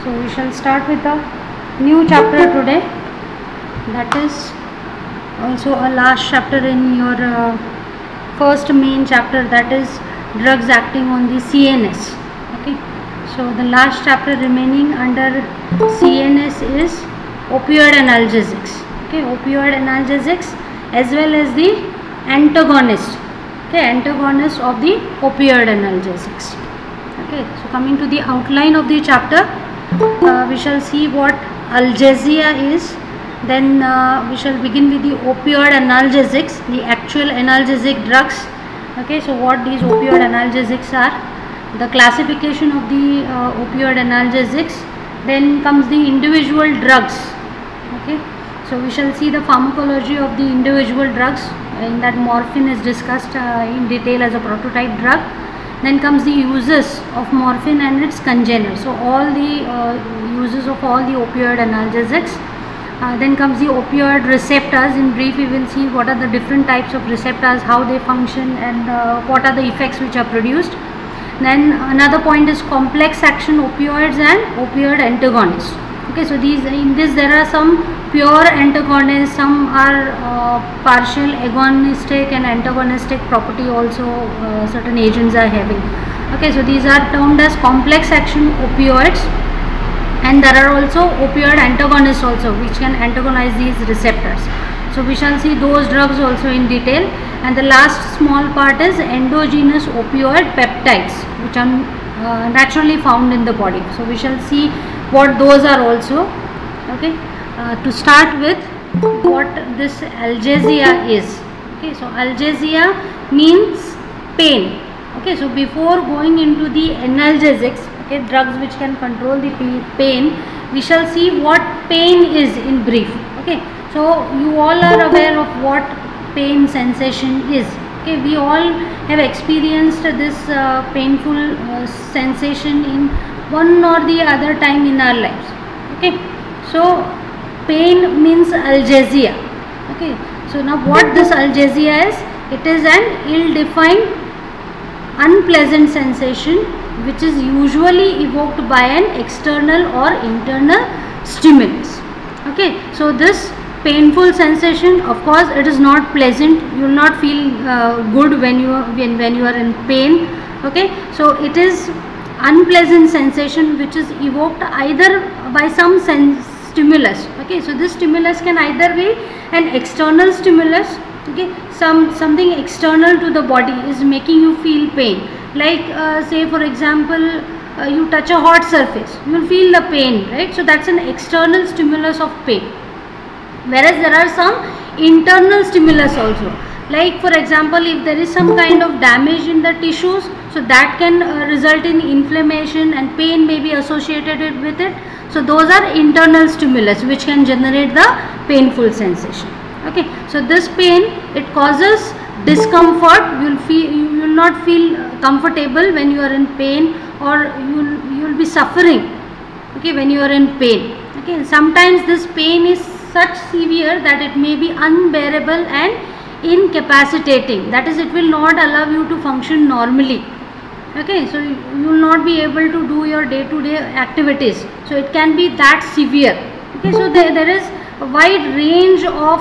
So we shall start with a new chapter today. That is also a last chapter in your first main chapter, that is drugs acting on the CNS. Okay. So the last chapter remaining under CNS is opioid analgesics. Okay, opioid analgesics as well as the antagonist. Okay, antagonist of the opioid analgesics. Okay, so coming to the outline of the chapter, we shall see what analgesia is. Then we shall begin with the opioid analgesics, the actual analgesic drugs. Okay, so what these opioid analgesics are, the classification of the opioid analgesics, then comes the individual drugs. Okay, so we shall see the pharmacology of the individual drugs. In that, morphine is discussed in detail as a prototype drug. Then comes the uses of morphine and its congeners. So all the uses of all the opioid analgesics. Then comes the opioid receptors. In brief, we will see what are the different types of receptors, how they function, and what are the effects which are produced. Then another point is complex action opioids and opioid antagonists. Okay, so in this there are some pure antagonists, some are partial agonistic and antagonistic property also certain agents are having. Okay, so these are termed as complex action opioids, and there are also opioid antagonists also which can antagonize these receptors. So we shall see those drugs also in detail. And the last small part is endogenous opioid peptides, which are naturally found in the body. So we shall see what those are also. Okay, to start with, what this analgesia is. Okay, so analgesia means pain. Okay, so before going into the analgesics, okay, drugs which can control the pain, we shall see what pain is in brief. Okay, so you all are aware of what pain sensation is. Okay, we all have experienced this painful sensation in one or the other time in our lives. Okay, so pain means analgesia. Okay, so now what this analgesia is, it is an ill-defined unpleasant sensation which is usually evoked by an external or internal stimulus. Okay, so this painful sensation, of course it is not pleasant. You will not feel good when you are in pain. Okay, so it is unpleasant sensation which is evoked either by some stimulus. Okay, so this stimulus can either be an external stimulus. Okay, something external to the body is making you feel pain, like say for example you touch a hot surface, you will feel the pain, right? So that's an external stimulus of pain. Whereas there are some internal stimulus also, like for example if there is some kind of damage in the tissues, so that can result in inflammation and pain may be associated with it. So those are internal stimulus which can generate the painful sensation. Okay, so this pain, it causes discomfort. You will not feel comfortable when you are in pain, or you will be suffering, okay, when you are in pain. Okay, sometimes this pain is such severe that it may be unbearable and incapacitating, that is, it will not allow you to function normally. Okay, so you will not be able to do your day-to-day activities. So it can be that severe. Okay, so there is a wide range of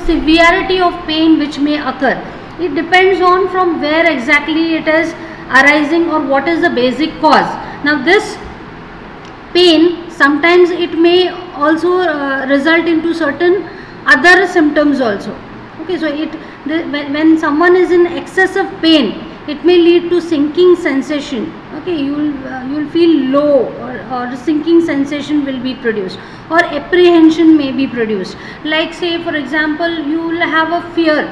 severity of pain which may occur. It depends on from where exactly it is arising or what is the basic cause. Now this pain, sometimes it may also result into certain other symptoms also. Okay, so when someone is in excessive pain, it may lead to sinking sensation. Okay, you will feel low, or sinking sensation will be produced, or apprehension may be produced. Like say for example, you will have a fear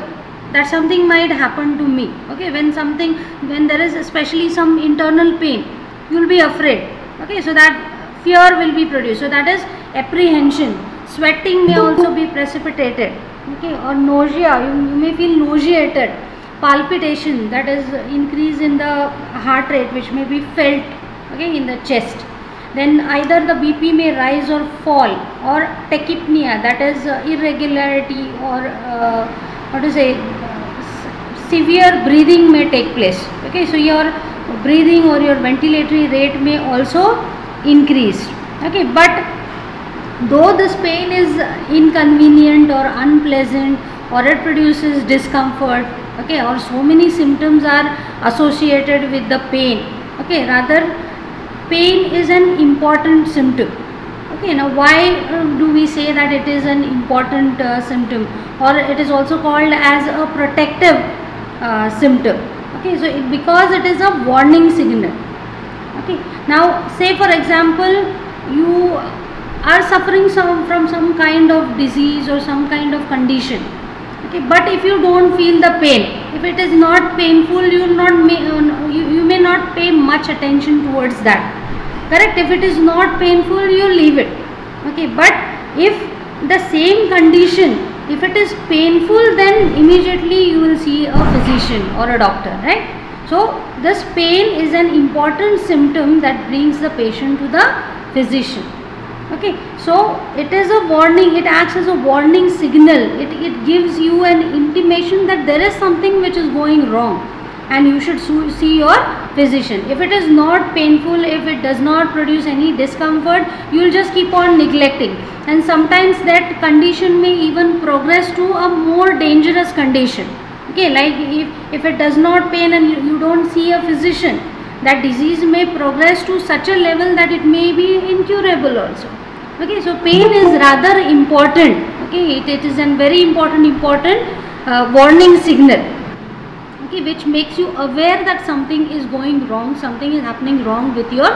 that something might happen to me. Okay, when there is especially some internal pain, you will be afraid. Okay, so that fear will be produced. So that is apprehension. Sweating may also be precipitated. Okay, or nausea, you may feel nauseated. Palpitation, that is increase in the heart rate which may be felt, okay, in the chest. Then either the BP may rise or fall, or tachypnea, that is irregularity, or severe breathing may take place. Okay, so your breathing or your ventilatory rate may also increase. Okay, but though this pain is inconvenient or unpleasant, or it produces discomfort, okay, or so many symptoms are associated with the pain, okay, rather pain is an important symptom. Okay, now why do we say that it is an important symptom, or it is also called as a protective symptom? Okay, so because it is a warning signal. Okay, now say for example you are suffering from some kind of disease or some kind of condition. Okay, but if you don't feel the pain, if it is not painful, you may not pay much attention towards that. Correct? If it is not painful, you leave it. Okay, but if the same condition, if it is painful, then immediately you will see a physician or a doctor, right? So this pain is an important symptom that brings the patient to the physician. Okay, so it is a warning, it acts as a warning signal, it gives you an intimation that there is something which is going wrong and you should see your physician. If it is not painful, if it does not produce any discomfort, you will just keep on neglecting, and sometimes that condition may even progress to a more dangerous condition. Okay, like if it does not pain and you don't see a physician, that disease may progress to such a level that it may be incurable also. Okay, so pain is rather important. Okay, it is a very important warning signal. Okay, which makes you aware that something is going wrong, something is happening wrong with your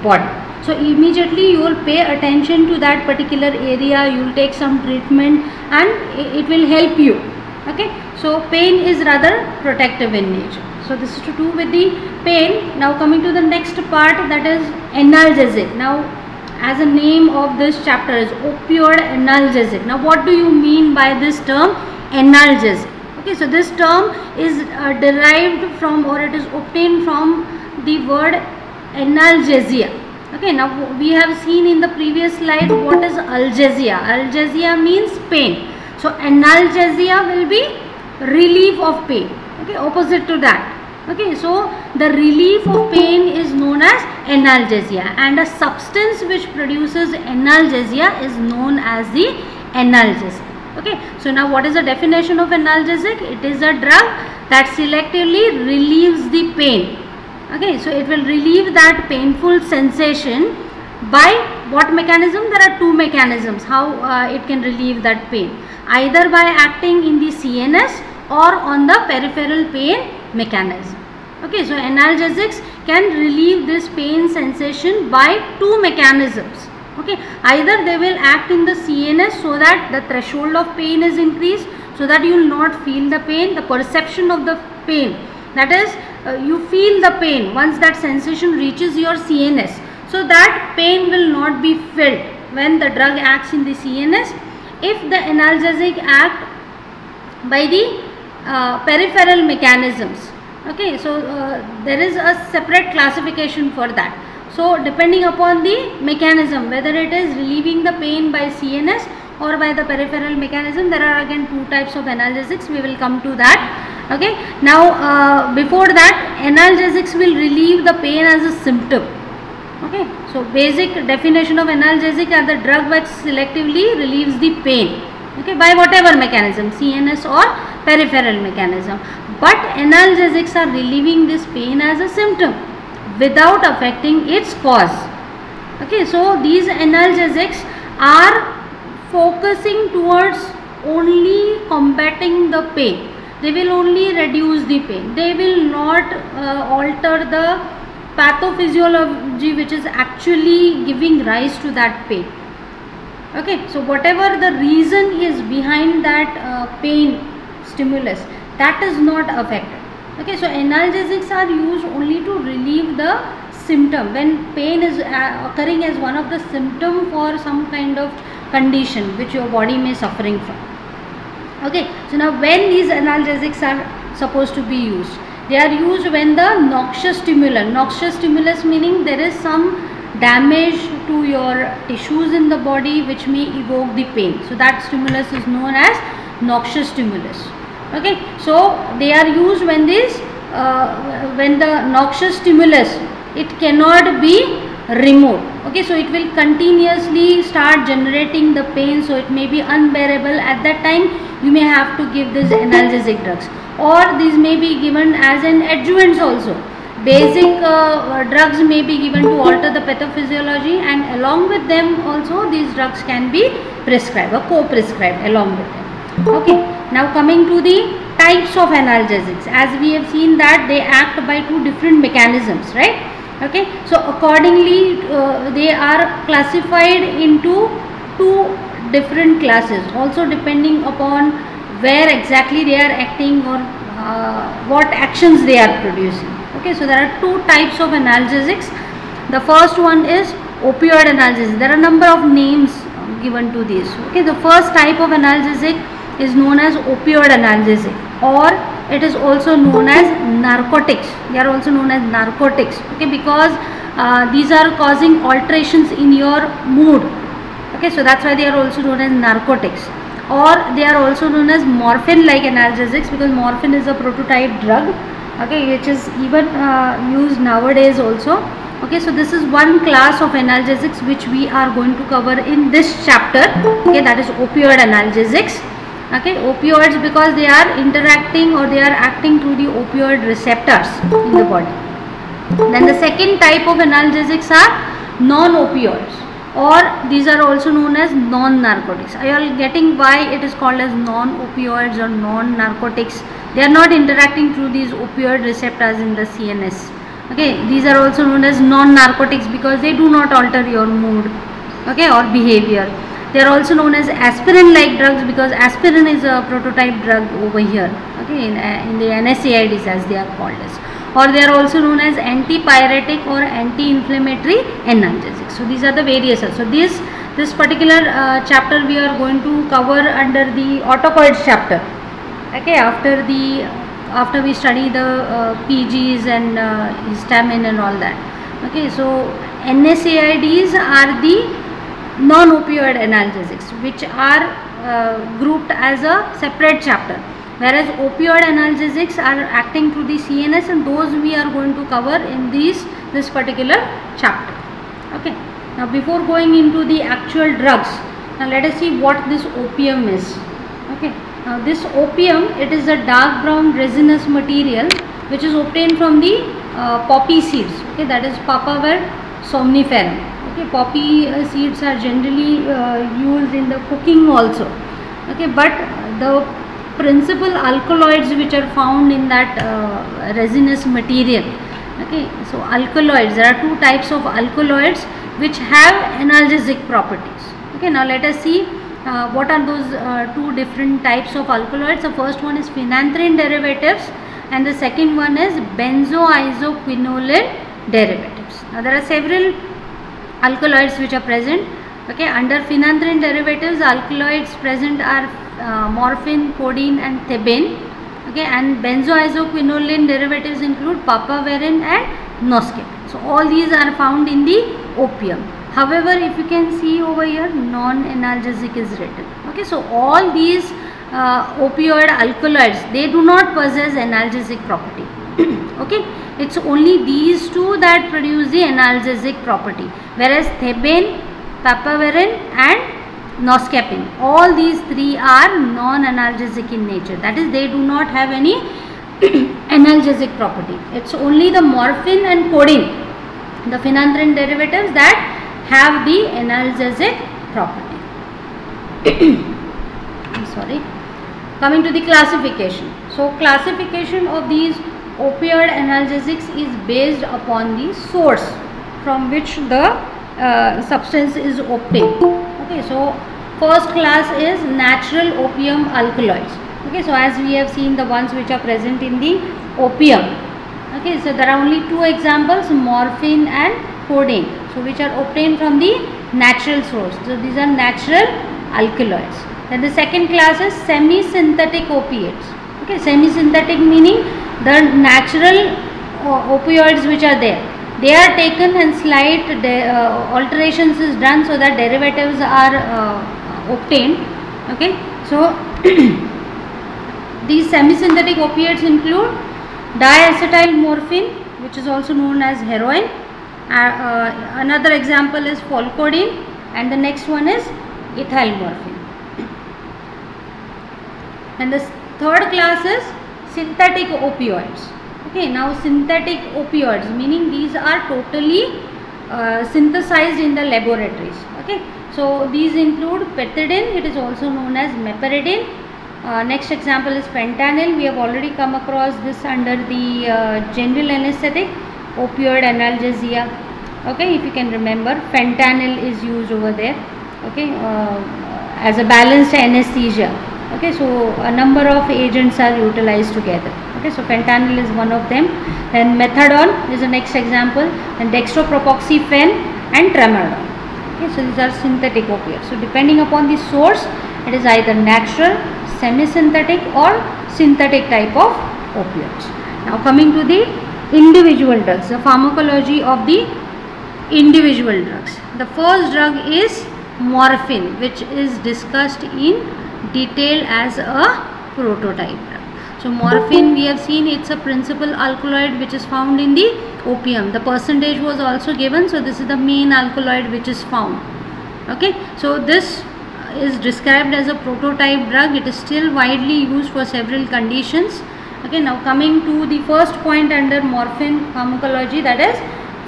body. So immediately you will pay attention to that particular area, you will take some treatment and it will help you. Okay, so pain is rather protective in nature. So this is to do with the pain. Now coming to the next part, that is analgesic. Now as the name of this chapter is opioid analgesic. Now what do you mean by this term analgesic? Okay, so this term is derived from, or it is obtained from the word analgesia. Okay, now we have seen in the previous slide what is algesia. Algesia means pain. So analgesia will be relief of pain. Okay, opposite to that. Okay, so the relief of pain is known as analgesia, and a substance which produces analgesia is known as the analgesic. Okay, so now what is the definition of analgesic? It is a drug that selectively relieves the pain. Okay, so it will relieve that painful sensation by what mechanism? There are two mechanisms how it can relieve that pain, either by acting in the CNS or on the peripheral pain mechanism. Okay, so analgesics can relieve this pain sensation by two mechanisms. Okay, either they will act in the CNS so that the threshold of pain is increased, so that you will not feel the pain, the perception of the pain, that is you feel the pain once that sensation reaches your CNS, so that pain will not be felt when the drug acts in the CNS. If the analgesic act by the peripheral mechanisms. Okay, so there is a separate classification for that. So depending upon the mechanism, whether it is relieving the pain by CNS or by the peripheral mechanism, there are again two types of analgesics. We will come to that. Okay, now before that, analgesics will relieve the pain as a symptom. Okay, so basic definition of analgesic are the drug which selectively relieves the pain. Okay, by whatever mechanism, CNS or peripheral mechanism. But analgesics are relieving this pain as a symptom without affecting its cause. Okay, so these analgesics are focusing towards only combating the pain. They will only reduce the pain. They will not alter the pathophysiology which is actually giving rise to that pain. Okay, so whatever the reason is behind that pain stimulus, that is not affected. Okay, so analgesics are used only to relieve the symptom when pain is occurring as one of the symptom for some kind of condition which your body may suffering from. Okay, so now when these analgesics are supposed to be used, they are used when the noxious stimulus meaning there is some damage to your tissues in the body which may evoke the pain. So that stimulus is known as noxious stimulus. Okay, so they are used when this when the noxious stimulus, it cannot be removed. Okay, so it will continuously start generating the pain, so it may be unbearable. At that time you may have to give these analgesic drugs, or these may be given as an adjuvants also. Basic drugs may be given to alter the pathophysiology, and along with them also these drugs can be prescribed or co-prescribed along with them. Okay, now coming to the types of analgesics, as we have seen that they act by two different mechanisms, right? Okay, so accordingly they are classified into two different classes, also depending upon where exactly they are acting or what actions they are producing. Okay, so there are two types of analgesics. The first one is opioid analgesic. There are a number of names given to this. Okay, the first type of analgesic is known as opioid analgesic, or it is also known as narcotics. They are also known as narcotics. Okay, because these are causing alterations in your mood. Okay, so that's why they are also known as narcotics. Or they are also known as morphine-like analgesics, because morphine is a prototype drug. Okay, which is even used nowadays also. Okay, so this is one class of analgesics which we are going to cover in this chapter. Okay, that is opioid analgesics. Okay, opioids, because they are interacting or they are acting through the opioid receptors in the body. Then the second type of analgesics are non-opioids, or these are also known as non-narcotics. Are you all getting why it is called as non-opioids or non-narcotics? They are not interacting through these opioid receptors in the CNS. Okay, these are also known as non-narcotics because they do not alter your mood, okay, or behavior. They are also known as aspirin-like drugs because aspirin is a prototype drug over here, okay, in the NSAIDs as they are called as. Or they are also known as antipyretic or anti-inflammatory analgesics. So these are the various. So this particular chapter we are going to cover under the autocoids chapter. Okay, after we study the PGs and histamine and all that. Okay, so NSAIDs are the non-opioid analgesics, which are grouped as a separate chapter, whereas opioid analgesics are acting through the CNS, and those we are going to cover in this particular chapter. Okay, now before going into the actual drugs, now let us see what this opium is. Okay, now this opium, it is a dark brown resinous material which is obtained from the poppy seeds. Okay, that is Papaver somniferum. Okay, poppy seeds are generally used in the cooking also. Okay, but the principal alkaloids which are found in that resinous material. Okay, so alkaloids, there are two types of alkaloids which have analgesic properties. Okay, now let us see what are those two different types of alkaloids. The first one is phenanthrene derivatives and the second one is benzoisoquinoline derivatives. Now there are several alkaloids which are present. Okay, under phenanthrene derivatives, alkaloids present are morphine, codeine and thebaine. Okay, and benzoisoquinoline derivatives include papaverine and noscapine. So all these are found in the opium. However, if you can see over here, non-analgesic is written. Okay, so all these opioid alkaloids, they do not possess analgesic property. Okay, it's only these two that produce the analgesic property, whereas thebaine, papaverine and noscapine, all these three are non-analgesic in nature. That is, they do not have any analgesic property. It's only the morphine and codeine, the phenanthrene derivatives, that have the analgesic property. I'm sorry. Coming to the classification. So classification of these opioid analgesics is based upon the source from which the substance is obtained. Okay, so first class is natural opium alkaloids. Okay, so as we have seen the ones which are present in the opium. Okay, so there are only two examples, morphine and codeine, so which are obtained from the natural source. So these are natural alkaloids. Then the second class is semi-synthetic opiates. Okay, semi-synthetic meaning the natural opioids which are there, they are taken and slight alterations is done so that derivatives are obtained. Okay, so these semi-synthetic opiates include diacetyl morphine, which is also known as heroin, Another example is Folcodine, and the next one is ethylmorphine. And the third class is synthetic opioids. Okay, now synthetic opioids meaning these are totally synthesized in the laboratories. Okay, so these include pethidine, it is also known as meperidine. Next example is fentanyl. We have already come across this under the general anesthetic, opioid analgesia. Okay, if you can remember, fentanyl is used over there. Okay, as a balanced anesthesia. Okay, so a number of agents are utilized together. Okay, so fentanyl is one of them. Then methadone is the next example, and dextropropoxyfen and tramadol. Okay, so these are synthetic opioids. So depending upon the source, it is either natural, semi-synthetic or synthetic type of opioids. Now coming to the individual drugs, the pharmacology of the individual drugs. The first drug is morphine, which is discussed in detail as a prototype drug. So morphine, we have seen it's a principal alkaloid which is found in the opium. The percentage was also given, so this is the main alkaloid which is found. Okay, so this is described as a prototype drug. It is still widely used for several conditions. Okay, now coming to the first point under morphine pharmacology, that is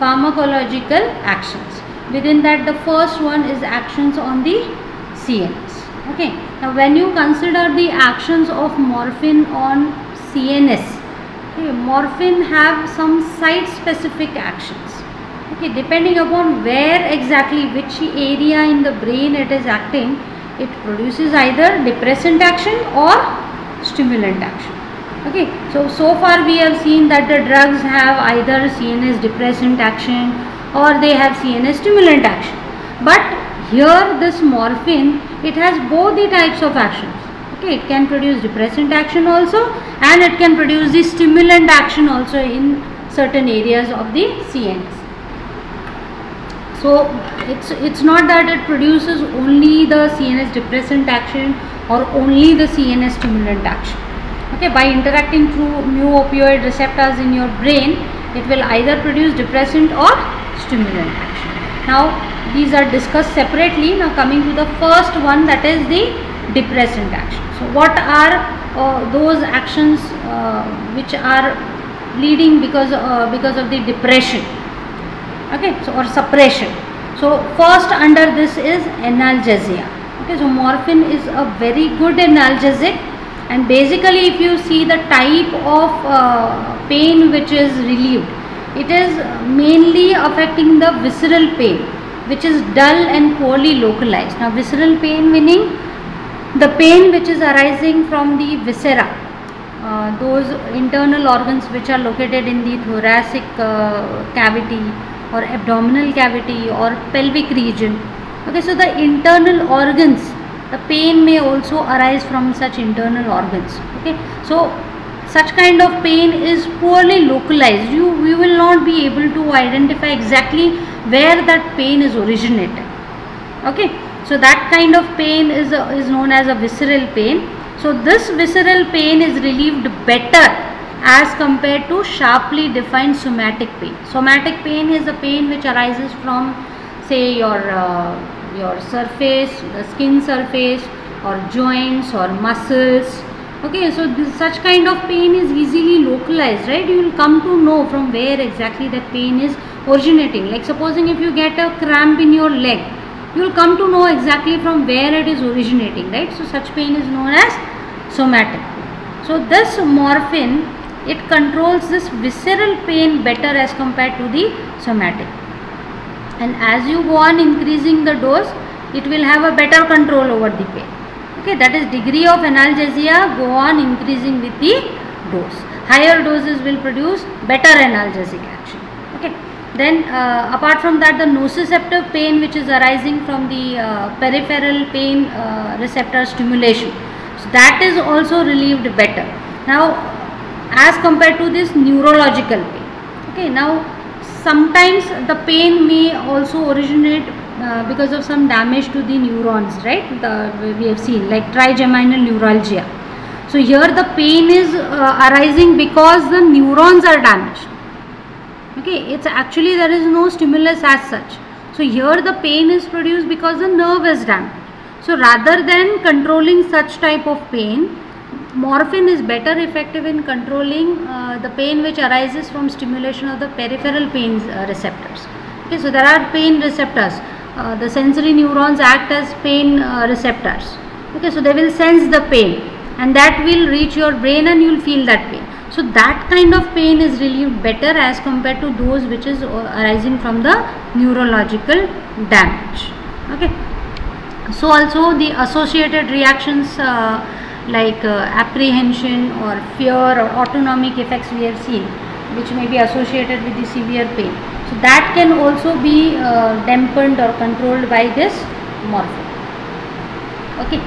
pharmacological actions. Within that, the first one is actions on the CNS. Okay, now when you consider the actions of morphine on CNS, okay, morphine have some site specific actions. Okay, depending upon where exactly, which area in the brain it is acting, it produces either depressant action or stimulant action. Okay, so far we have seen that the drugs have either CNS depressant action or they have CNS stimulant action. But here this morphine, it has both the types of actions. Okay, it can produce depressant action also, and it can produce the stimulant action also in certain areas of the CNS. So it's not that it produces only the CNS depressant action or only the CNS stimulant action. Okay, by interacting through mu opioid receptors in your brain, it will either produce depressant or stimulant action. Now these are discussed separately. Now coming to the first one, that is the depressant action. So what are those actions which are leading because of the depression? Okay, so or suppression. So first under this is analgesia. Okay, so morphine is a very good analgesic, and basically if you see the type of pain which is relieved, it is mainly affecting the visceral pain, which is dull and poorly localized. Now visceral pain meaning the pain which is arising from the viscera, those internal organs which are located in the thoracic cavity or abdominal cavity or pelvic region. Okay, so the internal organs, the pain may also arise from such internal organs. Okay, so such kind of pain is poorly localized. You will not be able to identify exactly where that pain is originated. Okay, so that kind of pain is known as a visceral pain. So this visceral pain is relieved better as compared to sharply defined somatic pain. Somatic pain is the pain which arises from, say, your surface, the skin surface, or joints or muscles. Okay, so such kind of pain is easily localized, right? You will come to know from where exactly that pain is originating. Like supposing if you get a cramp in your leg, you will come to know exactly from where it is originating, right? So such pain is known as somatic. So this morphine, it controls this visceral pain better as compared to the somatic. And as you go on increasing the dose, it will have a better control over the pain. Okay, that is degree of analgesia go on increasing with the dose. Higher doses will produce better analgesic action. Okay, then apart from that, the nociceptive pain which is arising from the peripheral pain receptor stimulation, so that is also relieved better. Now as compared to this neurological pain. Okay, now sometimes the pain may also originate because of some damage to the neurons, right? We have seen like trigeminal neuralgia. So here the pain is arising because the neurons are damaged. Okay, it's actually there is no stimulus as such. So here the pain is produced because the nerve is damaged. So rather than controlling such type of pain, morphine is better effective in controlling the pain which arises from stimulation of the peripheral pain receptors. Okay, so there are pain receptors. The sensory neurons act as pain receptors. Okay, so they will sense the pain, and that will reach your brain and you will feel that pain. So that kind of pain is relieved better as compared to those which is arising from the neurological damage. Okay. So also the associated reactions like apprehension or fear or autonomic effects we have seen, which may be associated with the severe pain. So that can also be dampened or controlled by this morphine. Okay.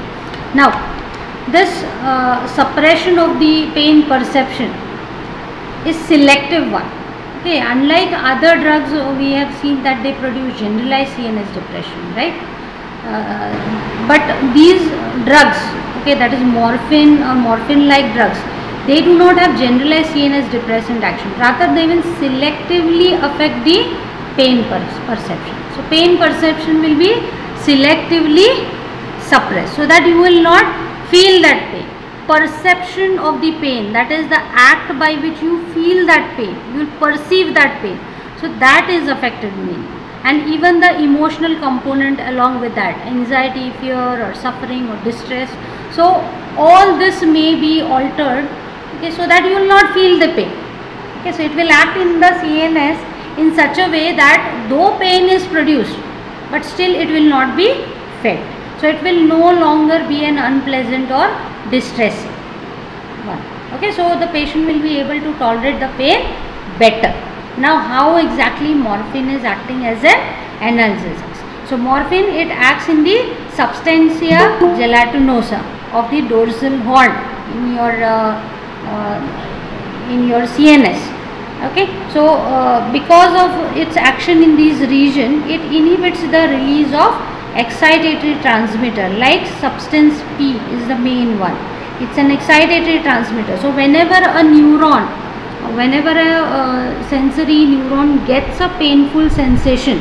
Now this suppression of the pain perception is selective one. Okay, unlike other drugs we have seen that they produce generalized CNS depression, right? But these drugs, okay, that is morphine or morphine like drugs, they do not have generalized CNS depressant action. Rather they will selectively affect the pain perception. So pain perception will be selectively suppressed so that you will not feel that pain. Perception of the pain, that is the act by which you feel that pain, you will perceive that pain. So that is affected mainly, and even the emotional component along with that, anxiety, fear or suffering or distress. So all this may be altered, okay, so that you will not feel the pain. Okay, so it will act in the CNS in such a way that though pain is produced, but still it will not be felt. So it will no longer be an unpleasant or distressing one. Okay, so the patient will be able to tolerate the pain better. Now how exactly morphine is acting as an analgesic? So morphine, it acts in the substantia gelatinosa of the dorsal horn in your CNS. Okay, so because of its action in this region, it inhibits the release of excitatory transmitter like substance P is the main one. It's an excitatory transmitter. So whenever a neuron, whenever a sensory neuron gets a painful sensation,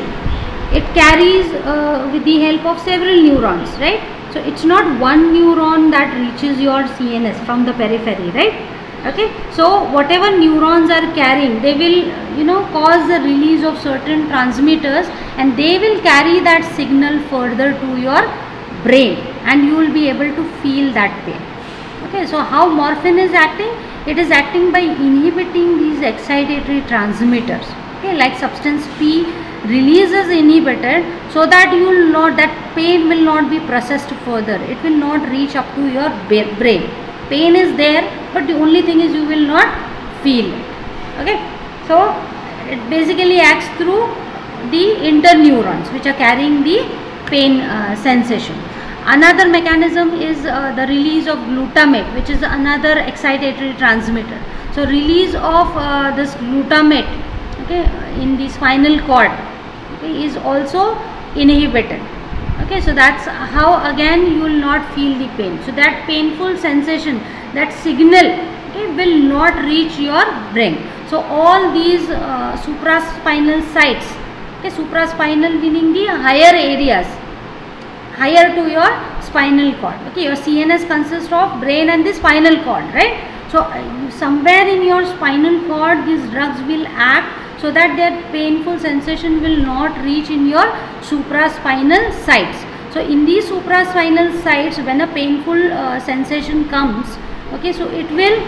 it carries with the help of several neurons, right? So it's not one neuron that reaches your CNS from the periphery, right? Okay, so whatever neurons are carrying, they will cause the release of certain transmitters, and they will carry that signal further to your brain, and you will be able to feel that pain. Okay, so how morphine is acting? It is acting by inhibiting these excitatory transmitters. Okay, like substance P releases inhibited, so that you will not, that pain will not be processed further. It will not reach up to your brain. Pain is there, but the only thing is you will not feel it. Okay, so it basically acts through the interneurons which are carrying the pain sensation. Another mechanism is the release of glutamate, which is another excitatory transmitter. So release of this glutamate, okay, in the spinal cord, okay, is also inhibited. Okay, so that's how again you will not feel the pain. So that painful sensation, that signal, okay, will not reach your brain. So all these supraspinal sites, okay, supraspinal meaning the higher areas, higher to your spinal cord. Okay, your CNS consists of brain and the spinal cord, right? So somewhere in your spinal cord these drugs will act so that their painful sensation will not reach in your supraspinal sites. So in these supraspinal sites, when a painful sensation comes, okay, so it will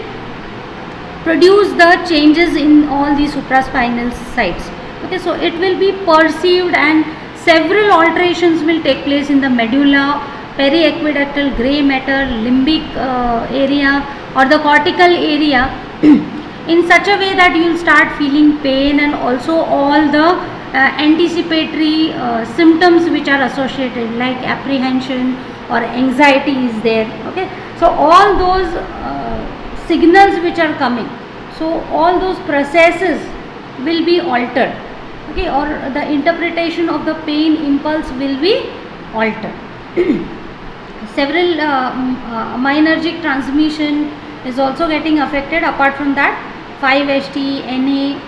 produce the changes in all the supraspinal sites. Okay, so it will be perceived, and several alterations will take place in the medulla, periaqueductal, gray matter, limbic area or the cortical area in such a way that you will start feeling pain, and also all the anticipatory symptoms which are associated like apprehension or anxiety is there. Okay, so all those signals which are coming, so all those processes will be altered. Okay, or the interpretation of the pain impulse will be altered. Several aminergic transmission is also getting affected. Apart from that, 5-HT, NA,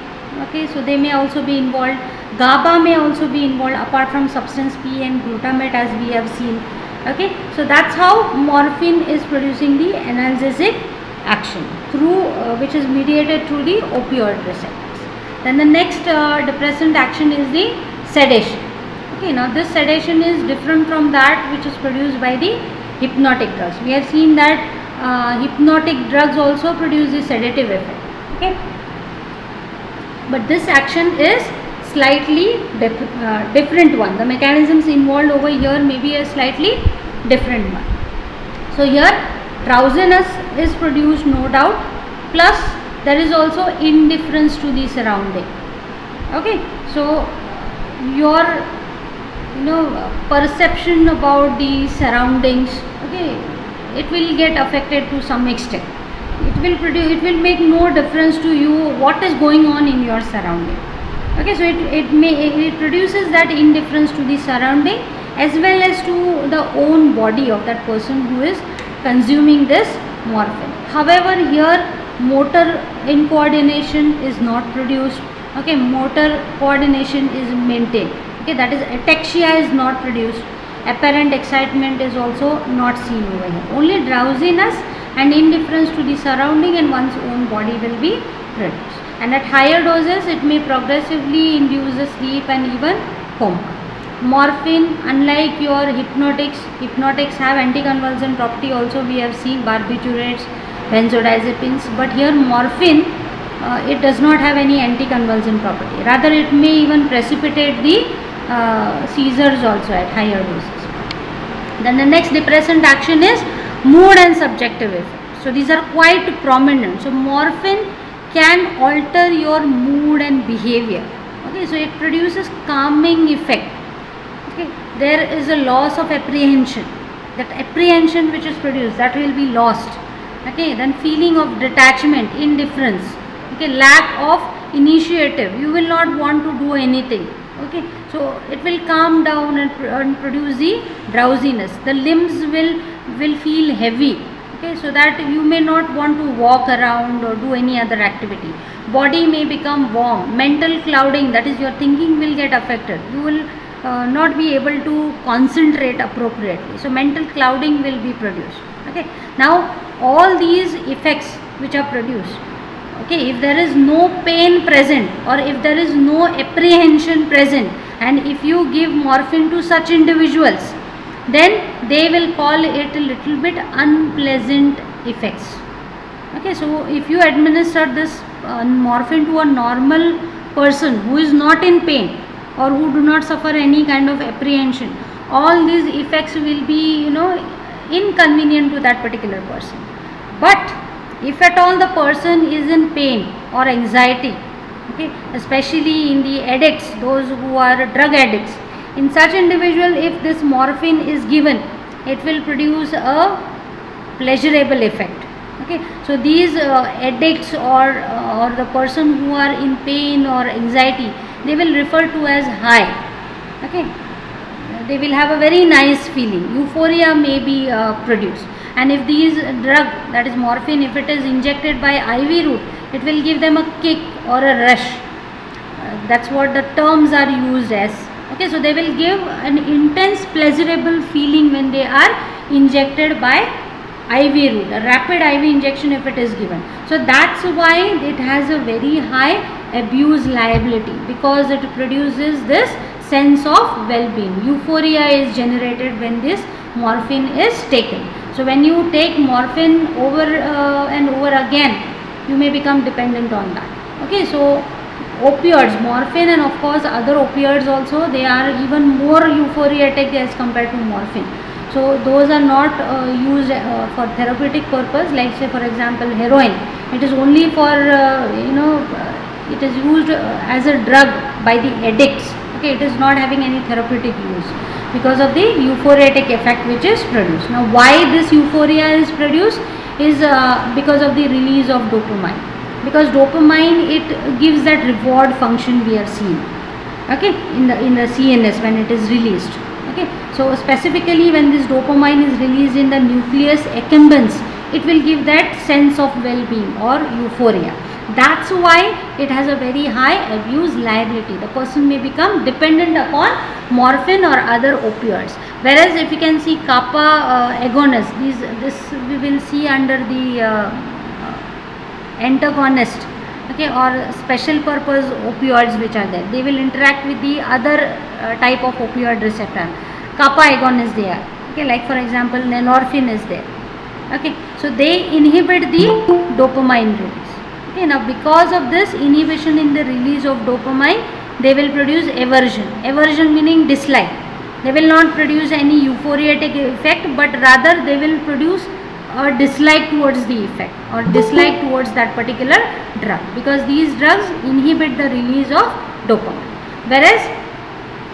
Okay, so they may also be involved. GABA may also be involved apart from substance P and glutamate, as we have seen. Okay, so that's how morphine is producing the analgesic action through which is mediated through the opioid receptors. Then the next depressant action is the sedation. Okay, now this sedation is different from that which is produced by the hypnotic drugs. We have seen that hypnotic drugs also produce the sedative effect. Okay, but this action is slightly different one. The mechanisms involved over here may be a slightly different one. So here drowsiness is produced, no doubt, plus there is also indifference to the surrounding. Okay, so your perception about the surroundings, okay, it will get affected to some extent. It will make no difference to you what is going on in your surrounding. Okay, so it produces that indifference to the surrounding as well as to the own body of that person who is consuming this morphine. However, here motor incoordination is not produced. Okay, motor coordination is maintained. Okay, that is ataxia is not produced. Apparent excitement is also not seen over here. Only drowsiness and indifference to the surrounding and one's own body will be produced. And at higher doses, it may progressively induce a sleep and even coma. Morphine, unlike your hypnotics have anticonvulsant property also. We have seen barbiturates, benzodiazepines, but here morphine, it does not have any anticonvulsant property. Rather, it may even precipitate the seizures also at higher doses. Then the next depressant action is mood and subjective effect. So these are quite prominent. So morphine can alter your mood and behavior. Okay, so it produces calming effect. Okay, there is a loss of apprehension. That apprehension which is produced, that will be lost. Okay, then feeling of detachment, indifference. Okay, lack of initiative. You will not want to do anything. Okay, so it will calm down and produce the drowsiness. The limbs will feel heavy. Okay, so that you may not want to walk around or do any other activity. Body may become warm. Mental clouding, that is your thinking will get affected. You will not be able to concentrate appropriately. So mental clouding will be produced. Okay, now all these effects which are produced, okay, if there is no pain present or if there is no apprehension present, and if you give morphine to such individuals, then they will call it a little bit unpleasant effects. Okay, so if you administer this morphine to a normal person who is not in pain or who do not suffer any kind of apprehension, all these effects will be inconvenient to that particular person. But if at all the person is in pain or anxiety, okay, especially in the addicts, those who are drug addicts, in such individual, if this morphine is given, it will produce a pleasurable effect. Okay, so these addicts or the person who are in pain or anxiety, they will refer to as high. Okay, they will have a very nice feeling. Euphoria may be produced. And if these drug, that is morphine, if it is injected by IV route, it will give them a kick or a rush. That's what the terms are used as. Okay, so they will give an intense pleasurable feeling when they are injected by IV route, a rapid IV injection if it is given. So that's why it has a very high abuse liability, because it produces this sense of well-being. Euphoria is generated when this morphine is taken. So when you take morphine over and over again, you may become dependent on that. Okay, so opioids, morphine and of course other opioids also, they are even more euphoriatic as compared to morphine. So those are not used for therapeutic purpose, like say for example heroin. It is only for it is used as a drug by the addicts. Okay, it is not having any therapeutic use because of the euphoriatic effect which is produced. Now why this euphoria is produced is because of the release of dopamine. Because dopamine, it gives that reward function we have seen, okay, in the CNS when it is released. Okay, so specifically when this dopamine is released in the nucleus accumbens, it will give that sense of well-being or euphoria. That's why it has a very high abuse liability. The person may become dependent upon morphine or other opioids. Whereas if you can see kappa agonists, this we will see under the antagonist, okay, or special purpose opioids which are there. They will interact with the other type of opioid receptor. Kappa agonists they are, okay, like for example norphine is there, okay. So they inhibit the dopamine release. Okay, now because of this inhibition in the release of dopamine, they will produce aversion. Aversion meaning dislike. They will not produce any euphoriatic effect, but rather they will produce a dislike towards the effect or dislike towards that particular drug, because these drugs inhibit the release of dopamine. Whereas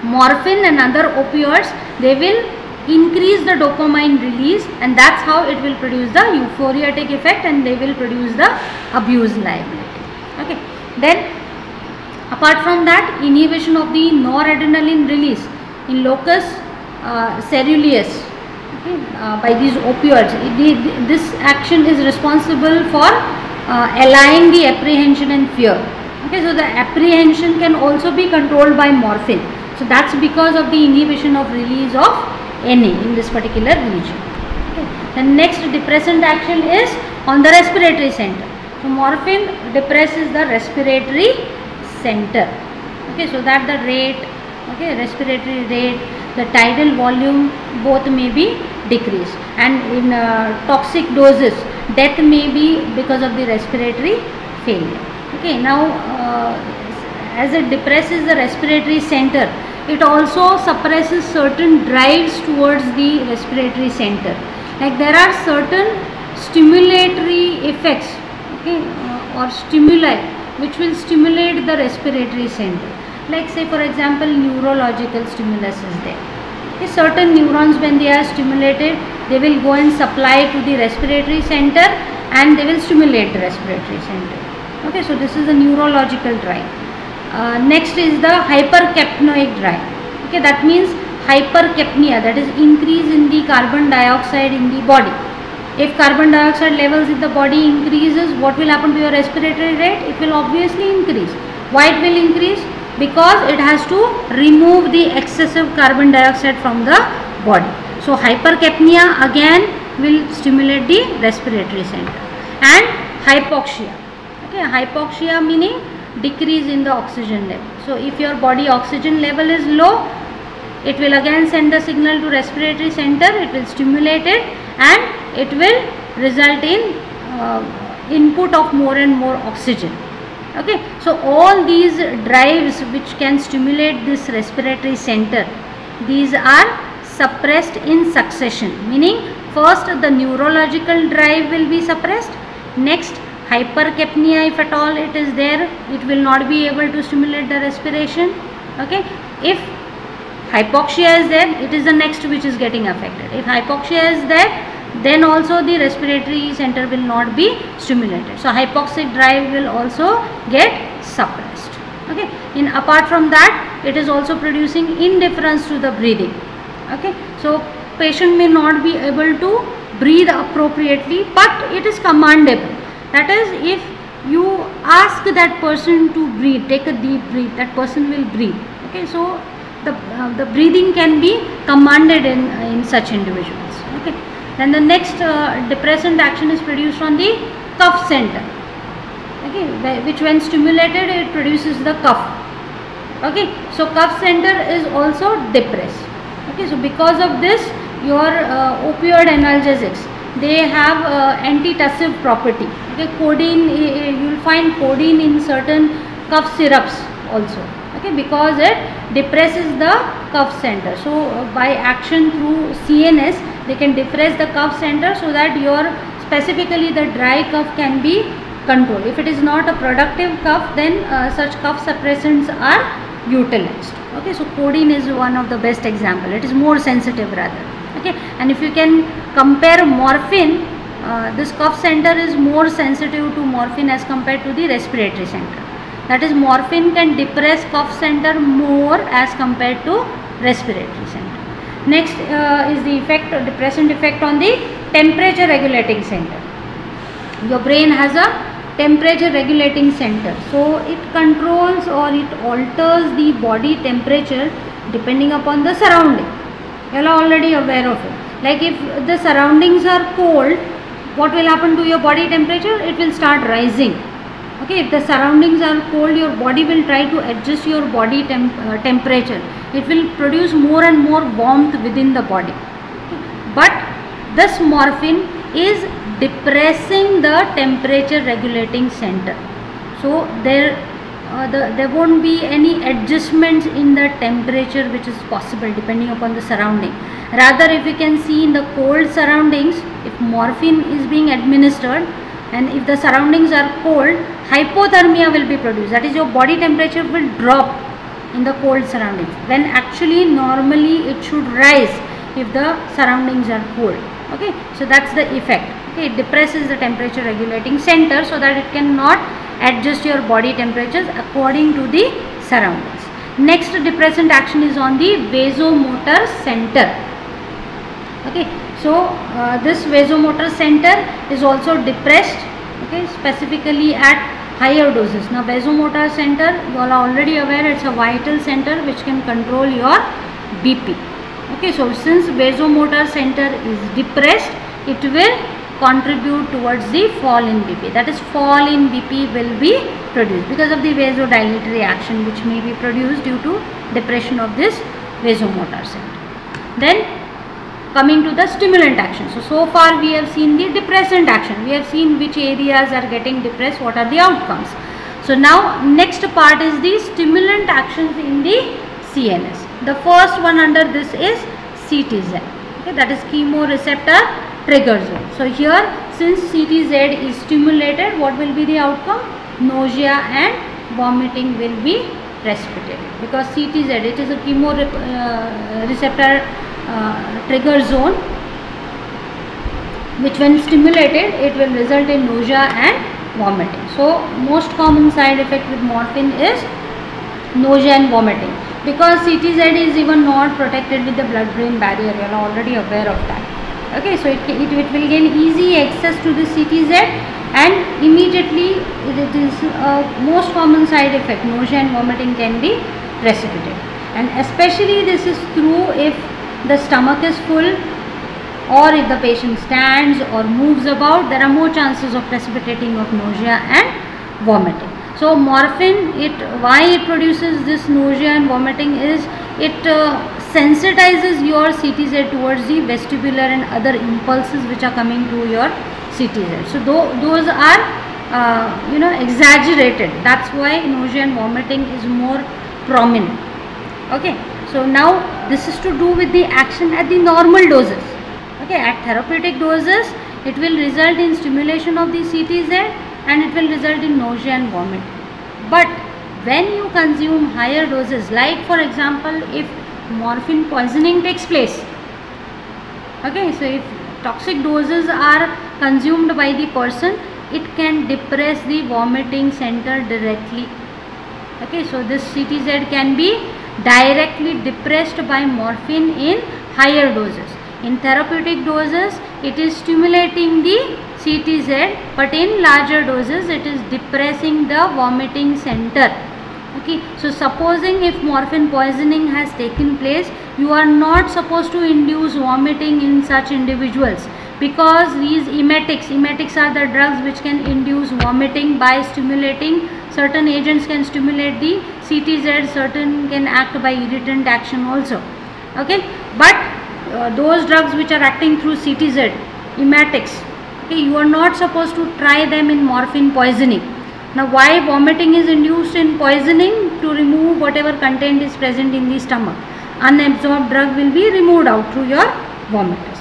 morphine and other opioids, they will increase the dopamine release, and that's how it will produce the euphoriatic effect and they will produce the abuse liability. Okay. Then apart from that, inhibition of the noradrenaline release in locus coeruleus, okay, by these opioids. This action is responsible for allaying the apprehension and fear. Okay, so the apprehension can also be controlled by morphine. So that's because of the inhibition of release of NA in this particular region. Okay. The next depressant action is on the respiratory center. So morphine depresses the respiratory center. Okay, so that the rate, okay, respiratory rate, the tidal volume both may be decreased, and in toxic doses death may be because of the respiratory failure. Okay, now as it depresses the respiratory center, it also suppresses certain drives towards the respiratory center. Like there are certain stimulatory effects, okay, or stimuli which will stimulate the respiratory center. Like say for example neurological stimulus is there. Okay, certain neurons when they are stimulated, they will go and supply to the respiratory center and they will stimulate the respiratory center. Okay, so this is the neurological drive. Next is the hypercapnoic drive. Okay, that means hypercapnia, that is increase in the carbon dioxide in the body. If carbon dioxide levels in the body increases, what will happen to your respiratory rate? It will obviously increase. Why it will increase? Because it has to remove the excessive carbon dioxide from the body. So hypercapnia again will stimulate the respiratory center. And hypoxia. Okay, hypoxia meaning decrease in the oxygen level. So if your body oxygen level is low, it will again send the signal to respiratory center, it will stimulate it and it will result in input of more and more oxygen. Okay, so all these drives which can stimulate this respiratory center, these are suppressed in succession, meaning first the neurological drive will be suppressed, next hypercapnia, if at all it is there, it will not be able to stimulate the respiration. Okay, if hypoxia is there, it is the next which is getting affected. If hypoxia is there, then also the respiratory center will not be stimulated. So hypoxic drive will also get suppressed. Okay, in apart from that, it is also producing indifference to the breathing. Okay, so patient may not be able to breathe appropriately, but it is commandable. That is, if you ask that person to breathe, take a deep breath, that person will breathe. Okay, so the breathing can be commanded in such individuals. Okay, then the next depressant action is produced on the cough center. Okay, which when stimulated it produces the cough. Okay, so cough center is also depressed. Okay, so because of this, your opioid analgesics, they have antitussive property. Okay, codeine, you will find codeine in certain cough syrups also. Okay, because it depresses the cough center. So by action through CNS, they can depress the cough center so that your specifically the dry cough can be controlled. If it is not a productive cough, then such cough suppressants are utilized. Okay, so codeine is one of the best example. It is more sensitive rather. Okay, and if you can compare morphine, this cough center is more sensitive to morphine as compared to the respiratory center. That is, morphine can depress cough center more as compared to respiratory center. Next is the effect, depressant effect on the temperature regulating center. Your brain has a temperature regulating center. So it controls or it alters the body temperature depending upon the surrounding. You are already aware of it. Like if the surroundings are cold, what will happen to your body temperature? It will start rising. Okay, if the surroundings are cold, your body will try to adjust your body temperature. It will produce more and more warmth within the body. But this morphine is depressing the temperature regulating center. So there won't be any adjustments in the temperature which is possible depending upon the surrounding. Rather, if you can see in the cold surroundings, if morphine is being administered and if the surroundings are cold, hypothermia will be produced. That is, your body temperature will drop in the cold surroundings, when actually normally it should rise if the surroundings are cold. Okay, so that's the effect. Okay, it depresses the temperature regulating center so that it cannot adjust your body temperatures according to the surroundings. Next depressant action is on the vasomotor center. Okay, so this vasomotor center is also depressed, okay, specifically at higher doses. Now vasomotor center, you all are already aware, it's a vital center which can control your BP. Okay, so since vasomotor center is depressed, it will contribute towards the fall in BP. That is, fall in BP will be produced because of the vasodilatory action which may be produced due to depression of this vasomotor center. Then coming to the stimulant action. So far we have seen the depressant action. We have seen which areas are getting depressed, what are the outcomes. So now next part is the stimulant actions in the CNS. The first one under this is CTZ. Okay, that is chemoreceptor trigger zone. So here, since CTZ is stimulated, what will be the outcome? Nausea and vomiting will be precipitated, because CTZ, it is a chemoreceptor trigger zone, which when stimulated it will result in nausea and vomiting. So most common side effect with morphine is nausea and vomiting, because CTZ is even not protected with the blood-brain barrier. You are already aware of that. Okay, so it will gain easy access to the CTZ and immediately it is most common side effect, nausea and vomiting can be precipitated, and especially this is true if the stomach is full or if the patient stands or moves about. There are more chances of precipitating of nausea and vomiting. So morphine, why it produces this nausea and vomiting is it sensitizes your CTZ towards the vestibular and other impulses which are coming to your CTZ. So those are exaggerated. That's why nausea and vomiting is more prominent. Okay, so now this is to do with the action at the normal doses. Okay, at therapeutic doses it will result in stimulation of the CTZ and it will result in nausea and vomiting. But when you consume higher doses, like for example if morphine poisoning takes place, okay, so if toxic doses are consumed by the person, it can depress the vomiting center directly. Okay, so this CTZ can be directly depressed by morphine in higher doses. In therapeutic doses it is stimulating the CTZ, but in larger doses it is depressing the vomiting center. Okay, so supposing if morphine poisoning has taken place, you are not supposed to induce vomiting in such individuals, because these emetics are the drugs which can induce vomiting by stimulating. Certain agents can stimulate the CTZ, certain can act by irritant action also. Okay, but those drugs which are acting through CTZ, emetics, okay, you are not supposed to try them in morphine poisoning. Now why vomiting is induced in poisoning? To remove whatever content is present in the stomach. Unabsorbed drug will be removed out through your vomitus.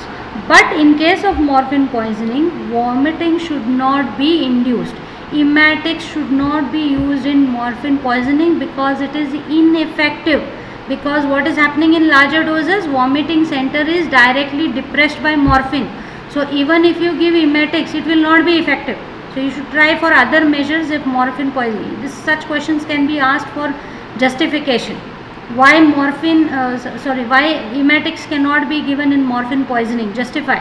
But in case of morphine poisoning, vomiting should not be induced. Emetics should not be used in morphine poisoning because it is ineffective. Because what is happening in larger doses, vomiting center is directly depressed by morphine. So even if you give emetics, it will not be effective. So you should try for other measures if morphine poisoning. Such questions can be asked for justification. Why why emetics cannot be given in morphine poisoning? Justify.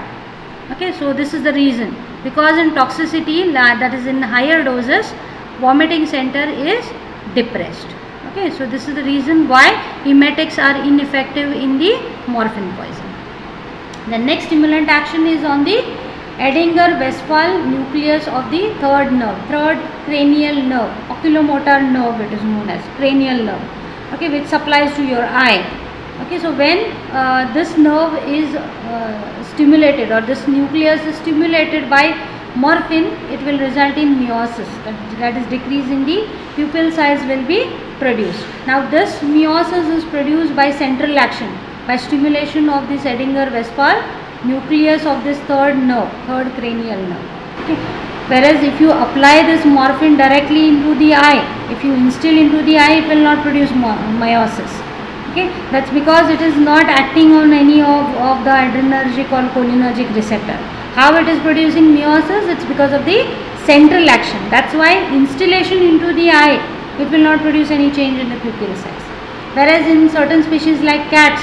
Okay, so this is the reason, because in toxicity, that is in higher doses, vomiting center is depressed. Okay, so this is the reason why emetics are ineffective in the morphine poison. The next stimulant action is on the Edinger-Westphal nucleus of the third nerve, third cranial nerve, oculomotor nerve it is known as, cranial nerve, okay, which supplies to your eye. Okay, so when this nerve is stimulated, or this nucleus is stimulated by morphine, it will result in meiosis, that is decrease in the pupil size will be produced. Now this meiosis is produced by central action, by stimulation of this Edinger-Westphal nucleus of this third nerve, third cranial nerve. Okay. Whereas if you apply this morphine directly into the eye, if you instill into the eye, it will not produce meiosis. Okay, that's because it is not acting on any of the adrenergic or cholinergic receptor. How it is producing meiosis? It's because of the central action. That's why instillation into the eye, it will not produce any change in the pupil size. Whereas in certain species like cats,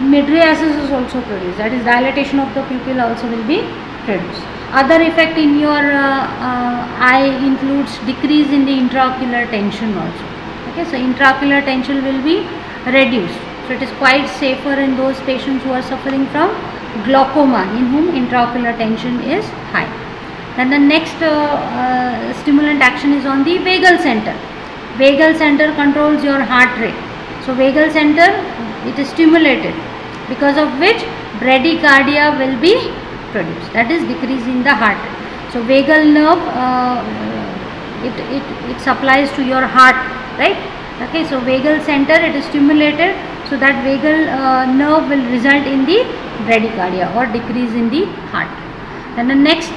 mydriasis is also produced, that is dilatation of the pupil also will be produced. Other effect in your eye includes decrease in the intraocular tension also. Okay, so intraocular tension will be reduced. So it is quite safer in those patients who are suffering from glaucoma, in whom intraocular tension is high. Then the next stimulant action is on the vagal center. Vagal center controls your heart rate. So vagal center, it is stimulated, because of which bradycardia will be produced, that is decrease in the heart rate. So vagal nerve, it supplies to your heart, right? Okay, so vagal center, it is stimulated, so that vagal nerve will result in the bradycardia or decrease in the heart rate. Then the next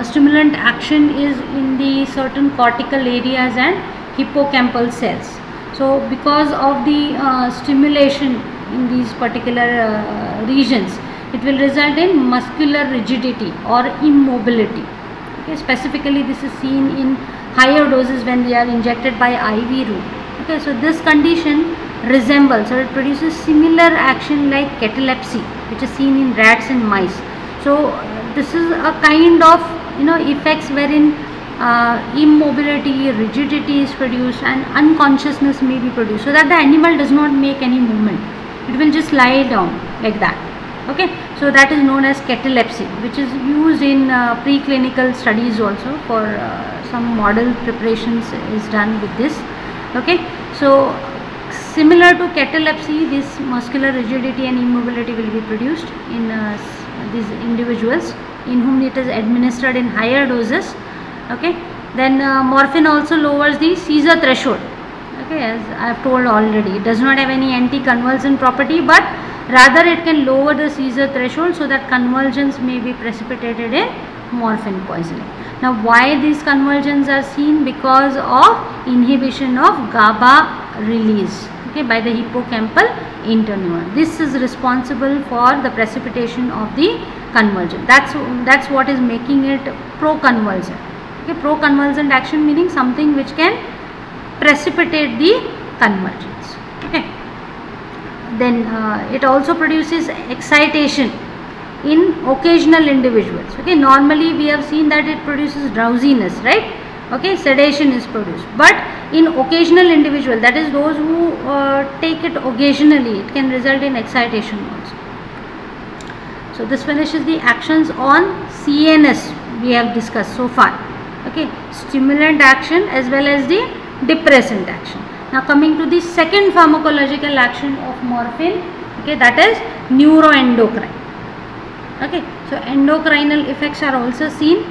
stimulant action is in the certain cortical areas and hippocampal cells. So because of the stimulation in these particular regions, it will result in muscular rigidity or immobility. Okay, specifically this is seen in higher doses when they are injected by IV route. Okay, so this condition resembles, or it produces similar action like catalepsy, which is seen in rats and mice. So this is a kind of effects wherein immobility, rigidity is produced and unconsciousness may be produced, so that the animal does not make any movement, it will just lie down like that. Okay, so that is known as catalepsy, which is used in preclinical studies also. For some model preparations is done with this. Okay, so similar to catalepsy, this muscular rigidity and immobility will be produced in these individuals in whom it is administered in higher doses. Okay, then morphine also lowers the seizure threshold. Okay, as I have told already, it does not have any anticonvulsant property, but rather it can lower the seizure threshold so that convulsions may be precipitated in morphine poisoning. Now why these convulsions are seen? Because of inhibition of GABA release, okay, by the hippocampal interneuron. This is responsible for the precipitation of the convulsion. That's what is making it pro-convulsant. Okay, pro-convulsant action meaning something which can precipitate the convulsions. Okay, then it also produces excitation in occasional individuals. Okay, normally we have seen that it produces drowsiness, right? Okay, sedation is produced, but in occasional individual, that is those who take it occasionally, it can result in excitation also. So this finishes the actions on CNS we have discussed so far. Okay, stimulant action as well as the depressant action. Now coming to the second pharmacological action of morphine, okay, that is neuroendocrine. Okay, so endocrinal effects are also seen.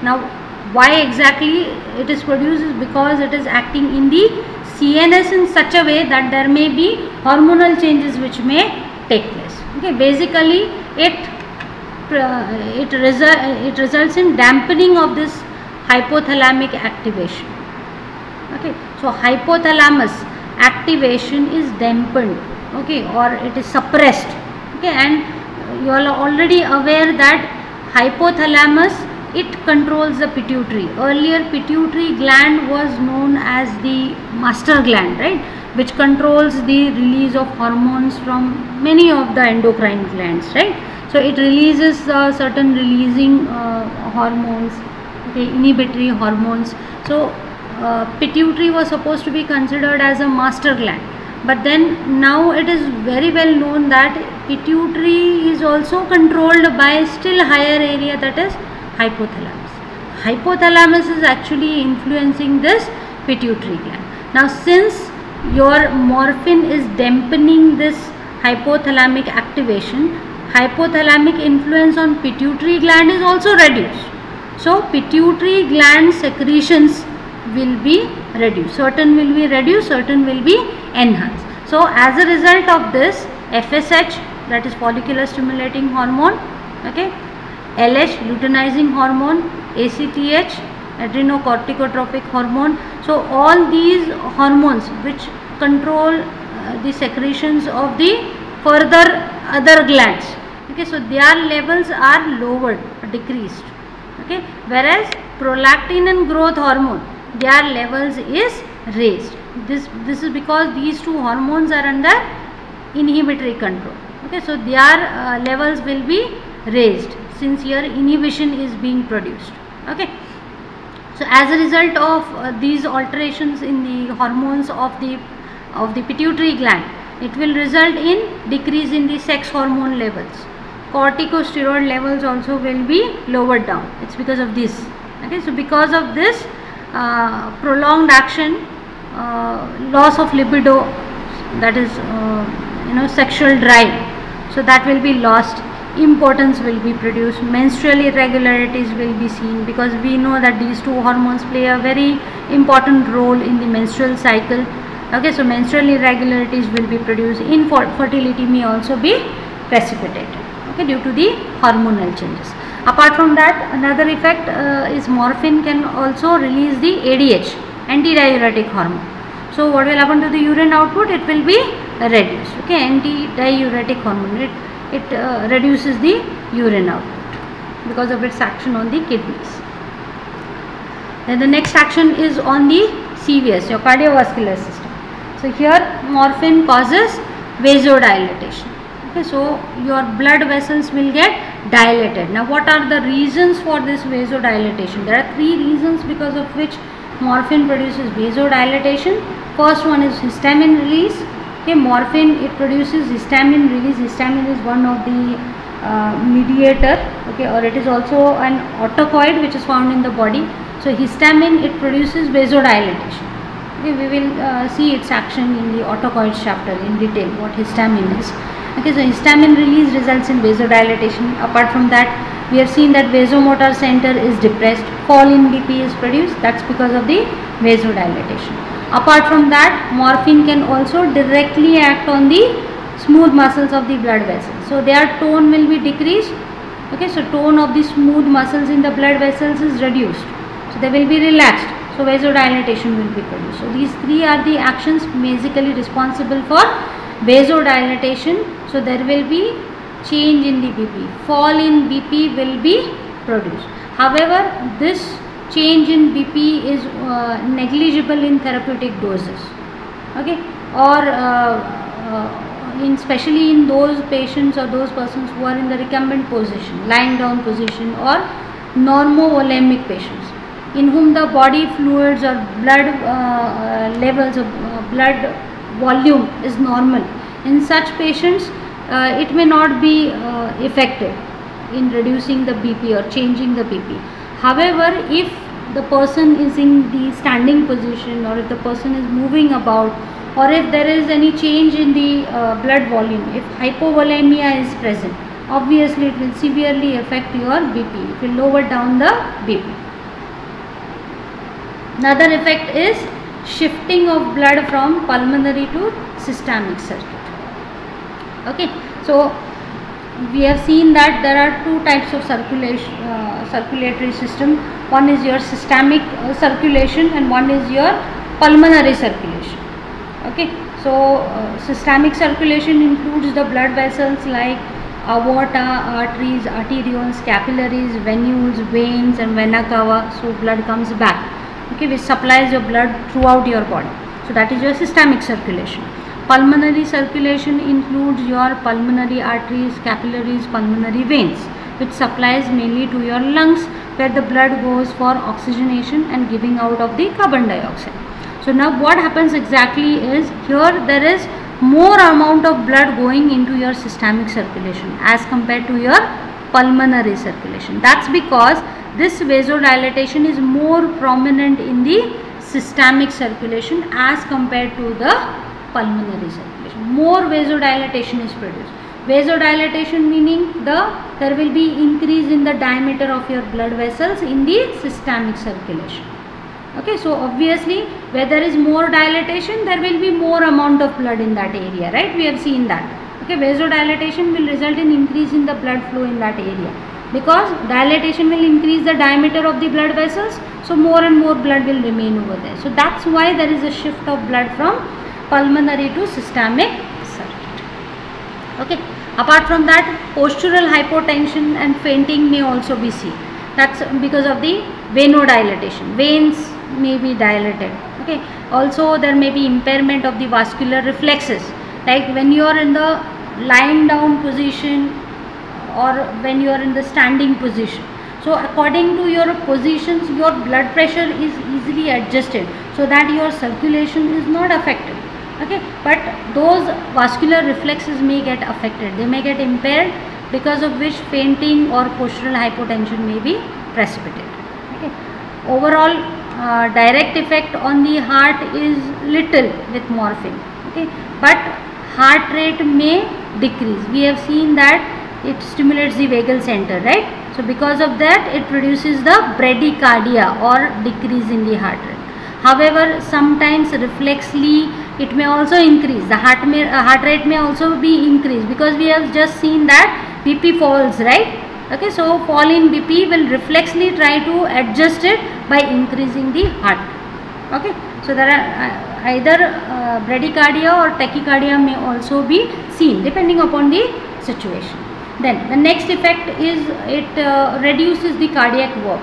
Now why exactly it is produced is because it is acting in the CNS in such a way that there may be hormonal changes which may take place. Okay, basically it results in dampening of this hypothalamic activation. Okay, so hypothalamus activation is dampened, okay, or it is suppressed. Okay, and you are already aware that hypothalamus, it controls the pituitary. Earlier pituitary gland was known as the master gland, right, which controls the release of hormones from many of the endocrine glands, right. So it releases certain releasing hormones, okay, inhibitory hormones. So pituitary was supposed to be considered as a master gland, but then now it is very well known that pituitary is also controlled by still higher area, that is hypothalamus. Hypothalamus is actually influencing this pituitary gland. Now since your morphine is dampening this hypothalamic activation, hypothalamic influence on pituitary gland is also reduced. So pituitary gland secretions will be reduced. Certain will be reduced, certain will be enhanced. So as a result of this, FSH, that is follicular stimulating hormone, okay, LH, luteinizing hormone, ACTH, adrenocorticotropic hormone. So all these hormones which control the secretions of the further other glands, okay, so their levels are lowered, decreased, okay, whereas prolactin and growth hormone, their levels is raised. This is because these two hormones are under inhibitory control, okay, so their levels will be raised since here inhibition is being produced, okay. So as a result of these alterations in the hormones of the pituitary gland, it will result in decrease in the sex hormone levels. Corticosteroid levels also will be lowered down. It's because of this, okay. So because of this prolonged action, loss of libido, that is sexual drive, so that will be lost. Impotence will be produced, menstrual irregularities will be seen, because we know that these two hormones play a very important role in the menstrual cycle, okay. So menstrual irregularities will be produced. Infertility may also be precipitated, okay, due to the hormonal changes. Apart from that, another effect is morphine can also release the ADH, antidiuretic hormone. So what will happen to the urine output? It will be reduced, okay. Antidiuretic hormone, it reduces the urine output because of its action on the kidneys. Then the next action is on the CVS, your cardiovascular system. So here morphine causes vasodilatation, okay. So your blood vessels will get dilated. Now what are the reasons for this vasodilatation? There are three reasons because of which morphine produces vasodilatation. First one is histamine release. Okay, morphine, it produces histamine release. Histamine is one of the mediator, okay, or it is also an autocoid which is found in the body. So histamine, it produces vasodilatation. Okay, we will see its action in the autocoid chapter in detail, what histamine is. Okay, so histamine release results in vasodilatation. Apart from that, we have seen that vasomotor center is depressed, fall in BP is produced, that's because of the vasodilatation. Apart from that, morphine can also directly act on the smooth muscles of the blood vessels. So their tone will be decreased, okay, so tone of the smooth muscles in the blood vessels is reduced, so they will be relaxed, so vasodilatation will be produced. So these three are the actions basically responsible for vasodilatation. So there will be change in the BP, fall in BP will be produced. However, this change in BP is negligible in therapeutic doses, okay, or especially in those patients or those persons who are in the recumbent position, lying down position, or normovolemic patients in whom the body fluids or blood levels of blood volume is normal. In such patients, it may not be effective in reducing the BP or changing the BP. However, if the person is in the standing position, or if the person is moving about, or if there is any change in the blood volume, if hypovolemia is present, obviously it will severely affect your BP. It will lower down the BP. Another effect is shifting of blood from pulmonary to systemic circuit. Okay, so we have seen that there are two types of circulatory system. One is your systemic circulation and one is your pulmonary circulation. Okay, so systemic circulation includes the blood vessels like aorta, arteries, arterioles, capillaries, venules, veins and vena cava. So blood comes back, okay, which supplies your blood throughout your body. So that is your systemic circulation. Pulmonary circulation includes your pulmonary arteries, capillaries, pulmonary veins, which supplies mainly to your lungs, where the blood goes for oxygenation and giving out of the carbon dioxide. So now what happens exactly is, here there is more amount of blood going into your systemic circulation as compared to your pulmonary circulation. That's because this vasodilatation is more prominent in the systemic circulation as compared to the pulmonary circulation. More vasodilatation is produced. Vasodilatation meaning there will be increase in the diameter of your blood vessels in the systemic circulation. Okay, so obviously where there is more dilatation, there will be more amount of blood in that area, right? We have seen that. Okay, vasodilatation will result in increase in the blood flow in that area, because dilatation will increase the diameter of the blood vessels, so more and more blood will remain over there. So that's why there is a shift of blood from pulmonary to systemic circuit. Okay, apart from that, postural hypotension and fainting may also be seen. That's because of the venodilatation. Veins may be dilated. Okay, also there may be impairment of the vascular reflexes, like when you are in the lying down position or when you are in the standing position. So according to your positions, your blood pressure is easily adjusted so that your circulation is not affected. Okay, but those vascular reflexes may get affected, they may get impaired, because of which fainting or postural hypotension may be precipitated. Okay, overall direct effect on the heart is little with morphine. Okay, but heart rate may decrease. We have seen that it stimulates the vagal center, right? So because of that, it produces the bradycardia or decrease in the heart rate. However, sometimes reflexly it may also increase. The heart rate may also be increased, because we have just seen that BP falls, right? Okay, so fall in BP will reflexly try to adjust it by increasing the heart. Okay, so there are either bradycardia or tachycardia may also be seen depending upon the situation. Then the next effect is it reduces the cardiac work.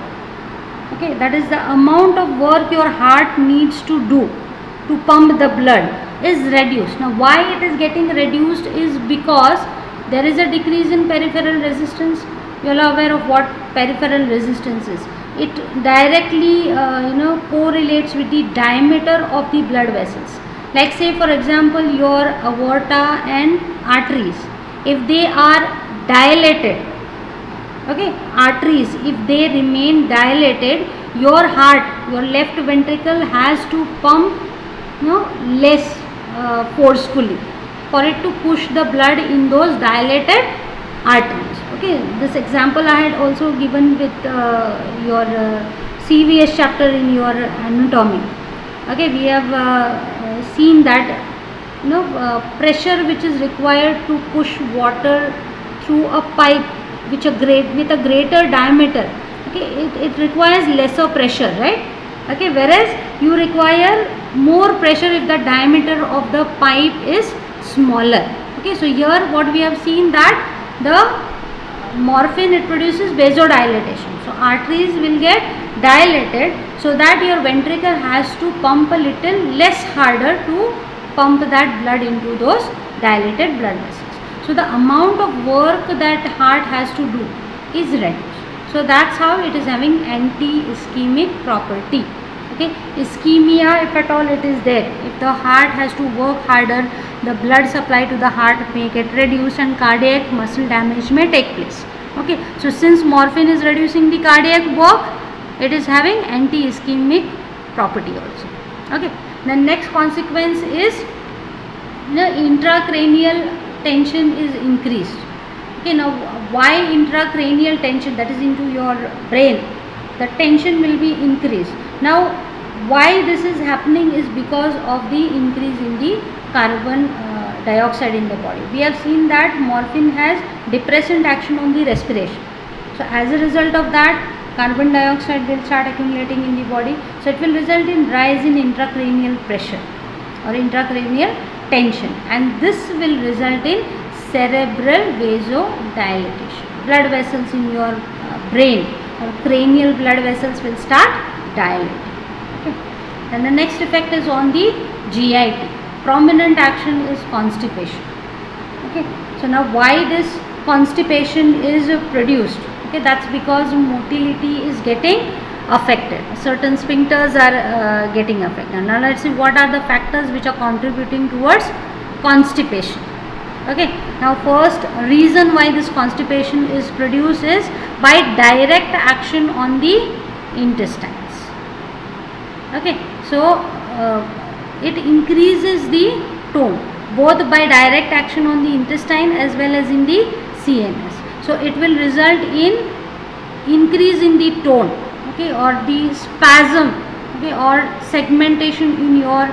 Okay, that is the amount of work your heart needs to do to pump the blood is reduced. Now why it is getting reduced is because there is a decrease in peripheral resistance. You are aware of what peripheral resistance is. It directly correlates with the diameter of the blood vessels. Like say for example your aorta and arteries, if they are dilated, okay, arteries if they remain dilated, your heart, your left ventricle has to pump less forcefully for it to push the blood in those dilated arteries. Okay, this example I had also given with your CVS chapter in your anatomy. Okay, we have seen that pressure which is required to push water through a pipe with a greater diameter. Okay, it requires lesser pressure, right? Okay, whereas you require more pressure if the diameter of the pipe is smaller. Okay, so here what we have seen that the morphine, it produces vasodilatation. So arteries will get dilated so that your ventricle has to pump a little less harder to pump that blood into those dilated blood vessels. So the amount of work that heart has to do is reduced. So that's how it is having anti-ischemic property. Okay, ischemia, if at all it is there, if the heart has to work harder, the blood supply to the heart may get reduced and cardiac muscle damage may take place. Okay, so since morphine is reducing the cardiac work, it is having anti-ischemic property also. Okay, the next consequence is the intracranial tension is increased. Okay, now why intracranial tension, that is into your brain, the tension will be increased. Now why this is happening is because of the increase in the carbon dioxide in the body. We have seen that morphine has depressant action on the respiration. So as a result of that, carbon dioxide will start accumulating in the body. So it will result in rise in intracranial pressure or intracranial tension, and this will result in cerebral vasodilatation. Blood vessels in your brain or cranial blood vessels will start dilating. Okay. And the next effect is on the GIT. prominent action is constipation. Okay, so now why this constipation is produced? Okay, that's because motility is getting affected. Certain sphincters are getting affected. Now let's see what are the factors which are contributing towards constipation. Okay, now first reason why this constipation is produced is by direct action on the intestines. Okay, so it increases the tone both by direct action on the intestine as well as in the CNS. So it will result in increase in the tone, okay, or the spasm, okay, or segmentation in your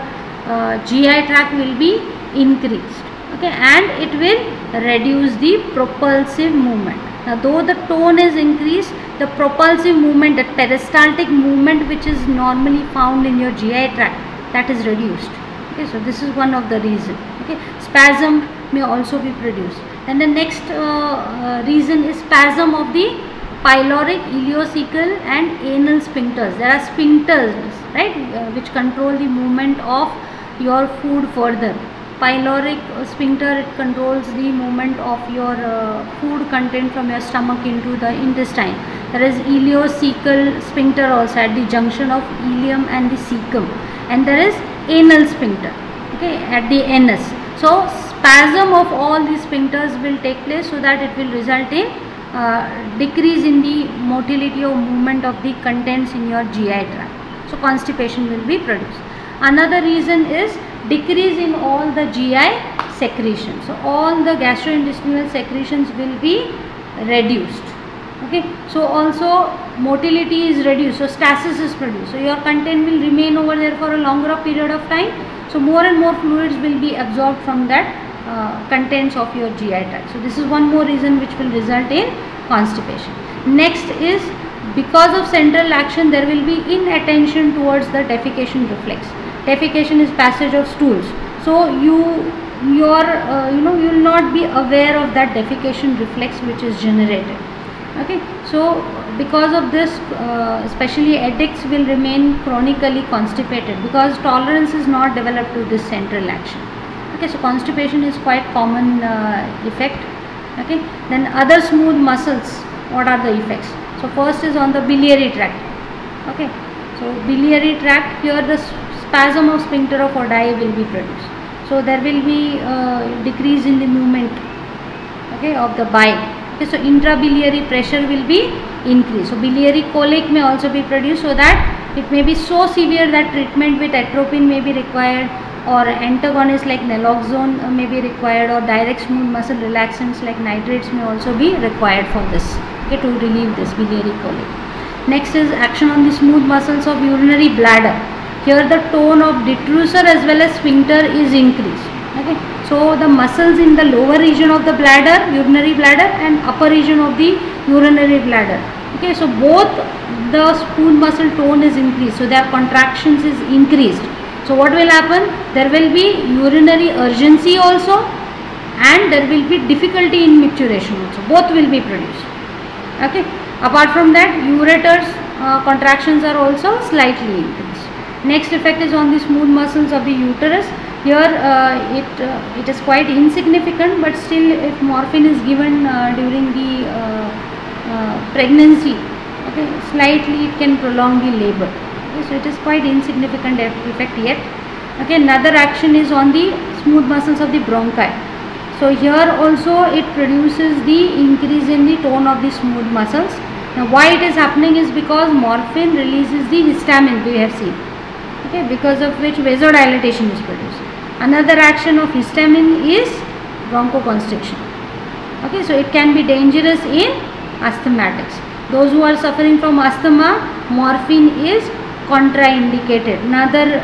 GI tract will be increased, okay, and it will reduce the propulsive movement. Now though the tone is increased, the propulsive movement, the peristaltic movement which is normally found in your GI tract, that is reduced. Okay, so this is one of the reason. Okay, spasm may also be produced. And the next reason is spasm of the pyloric, ileocecal and anal sphincters. There are sphincters, right, which control the movement of your food further. Pyloric sphincter, it controls the movement of your food content from your stomach into the intestine. There is ileocecal sphincter also at the junction of ileum and the cecum, and there is anal sphincter, okay, at the anus. So spasm of all these sphincters will take place, so that it will result in decrease in the motility or movement of the contents in your GI tract. So constipation will be produced. Another reason is decrease in all the GI secretions. So all the gastrointestinal secretions will be reduced. Okay, so also motility is reduced, so stasis is produced. So your content will remain over there for a longer period of time. So more and more fluids will be absorbed from that contents of your GI tract. So this is one more reason which will result in constipation. Next is because of central action, there will be inattention towards the defecation reflex. Defecation is passage of stools. So you will not be aware of that defecation reflex which is generated. Okay, so because of this, especially addicts will remain chronically constipated because tolerance is not developed to this central action. Okay, so constipation is quite common effect. Okay, then other smooth muscles, what are the effects? So first is on the biliary tract. Okay, so biliary tract, here the spasm of sphincter of Oddi will be produced. So there will be decrease in the movement, okay, of the bile. Okay, so intrabiliary pressure will be increased. So biliary colic may also be produced, so that it may be so severe that treatment with atropine may be required, or antagonists like naloxone may be required, or direct smooth muscle relaxants like nitrates may also be required for this, okay, to relieve this biliary colic. Next is action on the smooth muscles of urinary bladder. Here the tone of detrusor as well as sphincter is increased. Okay, so the muscles in the lower region of the bladder, urinary bladder, and upper region of the urinary bladder. Okay, so both the smooth muscle tone is increased, so their contractions is increased. So what will happen? There will be urinary urgency also, and there will be difficulty in micturition also. Both will be produced. Okay. Apart from that, ureters contractions are also slightly increased. Next effect is on the smooth muscles of the uterus. Here it is quite insignificant, but still if morphine is given during the pregnancy, okay, slightly it can prolong the labor. Okay, so it is quite insignificant effect yet. Okay, another action is on the smooth muscles of the bronchi. So here also it produces the increase in the tone of the smooth muscles. Now why it is happening is because morphine releases the histamine, we have seen. Okay, because of which vasodilatation is produced. Another action of histamine is bronchoconstriction. Okay, so it can be dangerous in asthmatics. Those who are suffering from asthma, morphine is contraindicated. Another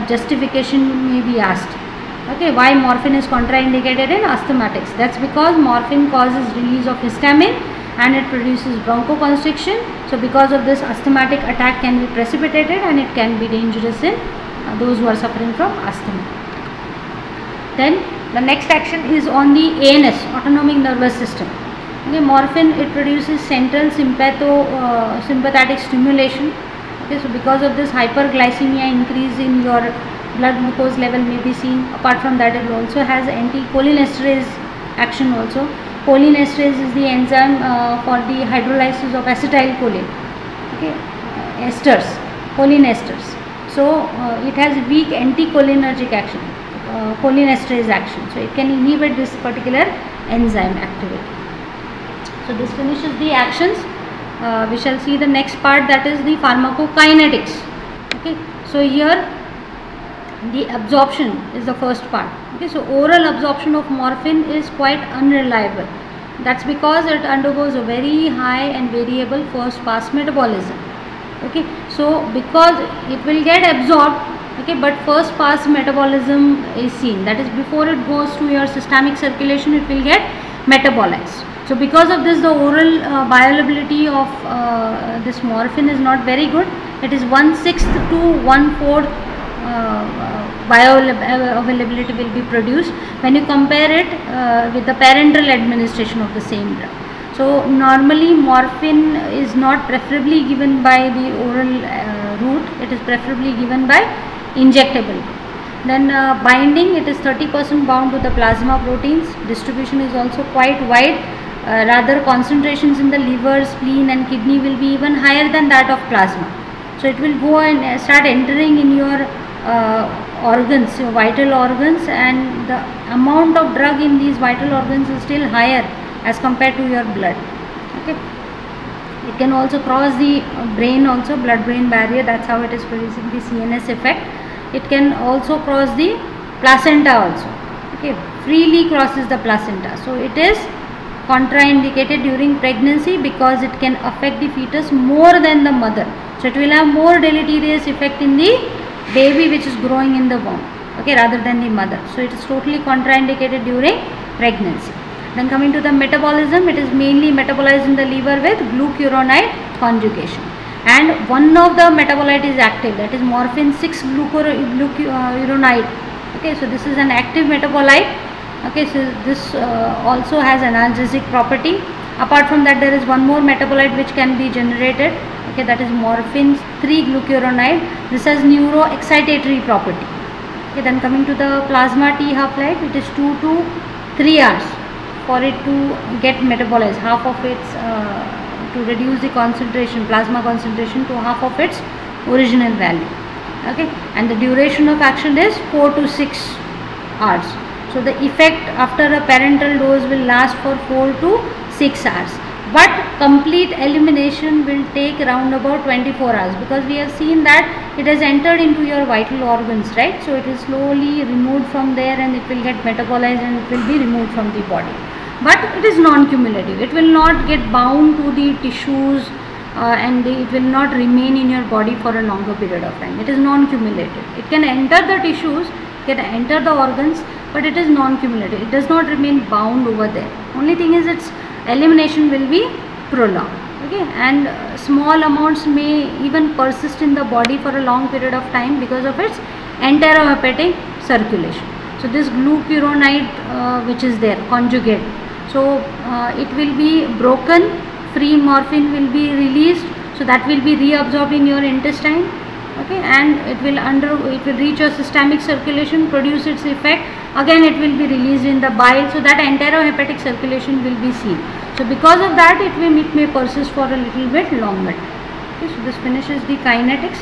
justification may be asked. Okay, why morphine is contraindicated in asthmatics? That's because morphine causes release of histamine and it produces bronchoconstriction. So because of this, asthmatic attack can be precipitated and it can be dangerous in those who are suffering from asthma. Then the next action is on the ANS, autonomic nervous system. Okay, morphine, it produces central sympathetic stimulation. Okay, so because of this, hyperglycemia, increase in your blood glucose level may be seen. Apart from that, it also has anti-cholinesterase action also. Cholinesterase is the enzyme for the hydrolysis of acetylcholine, okay, esters, cholinesters. So it has weak anticholinergic action, cholinesterase action, so it can inhibit this particular enzyme activity. So this finishes the actions. We shall see the next part, that is the pharmacokinetics. Okay, so here the absorption is the first part. Okay, so oral absorption of morphine is quite unreliable. That's because it undergoes a very high and variable first pass metabolism. Okay, so because it will get absorbed, okay, but first pass metabolism is seen, that is before it goes to your systemic circulation it will get metabolized. So because of this, the oral bioavailability of this morphine is not very good. It is 1/6 to 1/4 bioavailability will be produced when you compare it with the parenteral administration of the same drug. So normally morphine is not preferably given by the oral route, it is preferably given by injectable. Then binding, it is 30% bound to the plasma proteins. Distribution is also quite wide. Rather concentrations in the liver, spleen and kidney will be even higher than that of plasma. So it will go and start entering in your organs, your vital organs, and the amount of drug in these vital organs is still higher as compared to your blood. Okay, it can also cross the brain also, blood-brain barrier. That's how it is producing the CNS effect. It can also cross the placenta also. Okay, freely crosses the placenta. So it is contraindicated during pregnancy because it can affect the fetus more than the mother. So it will have more deleterious effect in the baby which is growing in the womb, okay, rather than the mother. So it is totally contraindicated during pregnancy. Then coming to the metabolism, it is mainly metabolized in the liver with glucuronide conjugation, and one of the metabolite is active, that is morphine 6-glucuronide. Okay, so this is an active metabolite. Okay, so this also has analgesic property. Apart from that, there is one more metabolite which can be generated, okay, that is morphine 3-glucuronide. This has neuroexcitatory property. Okay, then coming to the plasma T half-life, it is 2 to 3 hours for it to get metabolized, half of its to reduce the concentration, plasma concentration to half of its original value. Okay, and the duration of action is 4 to 6 hours. So the effect after a parenteral dose will last for 4 to 6 hours, but complete elimination will take around about 24 hours, because we have seen that it has entered into your vital organs, right? So it is slowly removed from there and it will get metabolized and it will be removed from the body. But it is non-cumulative, it will not get bound to the tissues and it will not remain in your body for a longer period of time. It is non-cumulative. It can enter the tissues, can enter the organs, but it is non-cumulative. It does not remain bound over there. Only thing is its elimination will be prolonged. Okay, and small amounts may even persist in the body for a long period of time because of its enterohepatic circulation. So this glucuronide which is there, conjugate, so it will be broken, free morphine will be released, so that will be reabsorbed in your intestine. Okay, and it will reach your systemic circulation, produce its effect, again it will be released in the bile, so that enterohepatic circulation will be seen. So because of that it may persist for a little bit longer. Okay, so this finishes the kinetics.